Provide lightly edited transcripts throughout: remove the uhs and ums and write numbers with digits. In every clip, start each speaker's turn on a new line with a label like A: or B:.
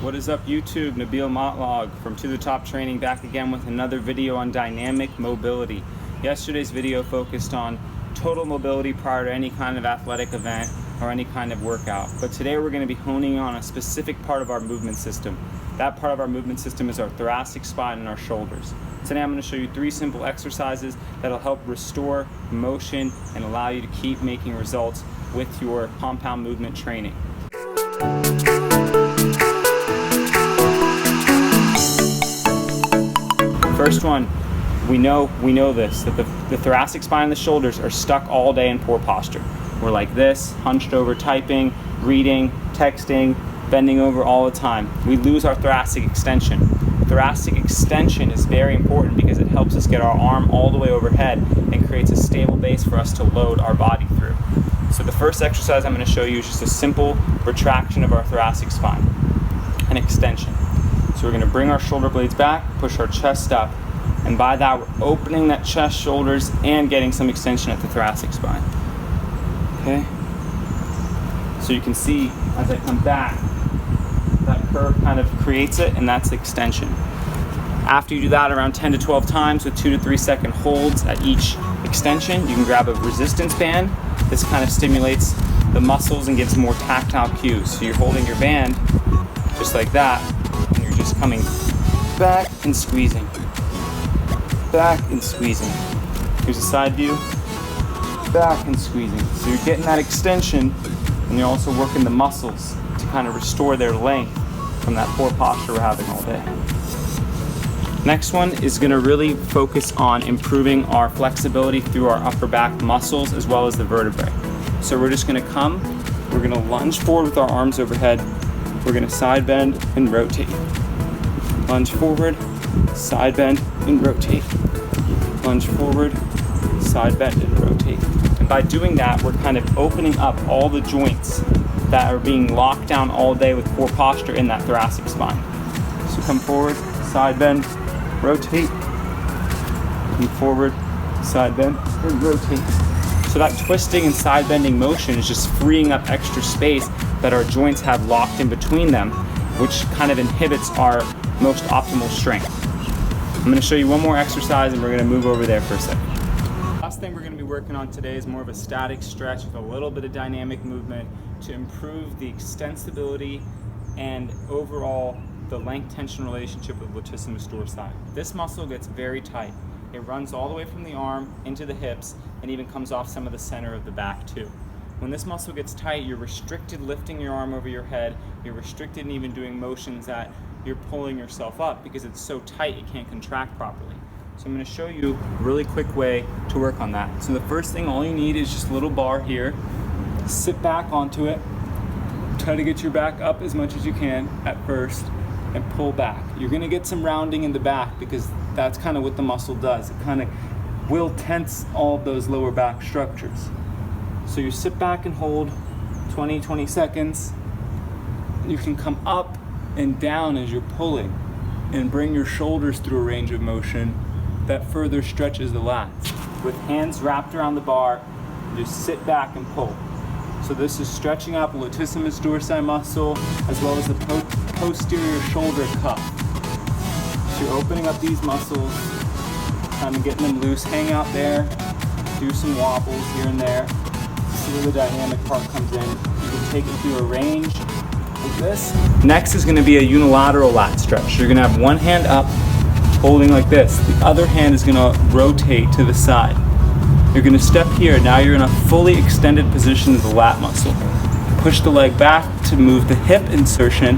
A: What is up YouTube? Nabil Motlog from To The Top Training back again with another video on dynamic mobility. Yesterday's video focused on total mobility prior to any kind of athletic event or any kind of workout. But today we're going to be honing on a specific part of our movement system. That part of our movement system is our thoracic spine and our shoulders. Today I'm going to show you 3 simple exercises that'll help restore motion and allow you to keep making results with your compound movement training. First one, we know this, that the thoracic spine and the shoulders are stuck all day in poor posture. We're like this, hunched over typing, reading, texting, bending over all the time. We lose our thoracic extension. Thoracic extension is very important because it helps us get our arm all the way overhead and creates a stable base for us to load our body through. So the first exercise I'm going to show you is just a simple retraction of our thoracic spine, an extension. So we're going to bring our shoulder blades back, push our chest up, and by that we're opening that chest, shoulders, and getting some extension at the thoracic spine. Okay? So you can see as I come back, that curve kind of creates it, and that's extension. After you do that around 10 to 12 times with 2 to 3 second holds at each extension, you can grab a resistance band. This kind of stimulates the muscles and gives more tactile cues. So you're holding your band just like that, and you're just coming back and squeezing. Back and squeezing. Here's a side view. Back and squeezing. So you're getting that extension, and you're also working the muscles to kind of restore their length from that poor posture we're having all day. Next one is going to really focus on improving our flexibility through our upper back muscles as well as the vertebrae. So we're just going to come, we're going to lunge forward with our arms overhead, we're going to side bend and rotate. Lunge forward, side bend and rotate. Lunge forward, side bend and rotate. And by doing that, we're kind of opening up all the joints that are being locked down all day with poor posture in that thoracic spine. So come forward, side bend, rotate, come forward, side bend, and rotate. So that twisting and side bending motion is just freeing up extra space that our joints have locked in between them, which kind of inhibits our most optimal strength. I'm going to show you one more exercise and we're going to move over there for a second. Last thing we're going to be working on today is more of a static stretch with a little bit of dynamic movement to improve the extensibility and overall the length tension relationship with latissimus dorsi. This muscle gets very tight. It runs all the way from the arm into the hips and even comes off some of the center of the back too. When this muscle gets tight, you're restricted lifting your arm over your head. You're restricted in even doing motions that you're pulling yourself up because it's so tight it can't contract properly. So I'm going to show you a really quick way to work on that. So the first thing, all you need is just a little bar here. Sit back onto it. Try to get your back up as much as you can at first and pull back. You're going to get some rounding in the back because that's kind of what the muscle does. It kind of will tense all of those lower back structures. So you sit back and hold 20 seconds. You can come up and down as you're pulling and bring your shoulders through a range of motion that further stretches the lats. With hands wrapped around the bar, just sit back and pull. So this is stretching out the latissimus dorsi muscle as well as the posterior shoulder cuff. So you're opening up these muscles, kind of getting them loose. Hang out there, do some wobbles here and there. See where the dynamic part comes in. You can take it through a range like this. Next is going to be a unilateral lat stretch. You're going to have one hand up, holding like this. The other hand is going to rotate to the side. You're going to step here. Now you're in a fully extended position of the lat muscle. Push the leg back to move the hip insertion,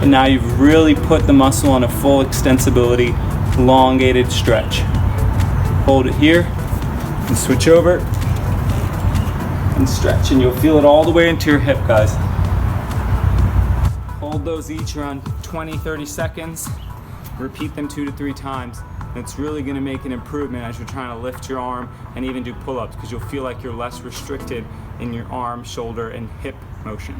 A: and now you've really put the muscle on a full extensibility, elongated stretch. Hold it here, and switch over, and stretch, and you'll feel it all the way into your hip, guys. Hold those each around 20-30 seconds. Repeat them 2 to 3 times. And it's really going to make an improvement as you're trying to lift your arm and even do pull-ups because you'll feel like you're less restricted in your arm, shoulder, and hip motion.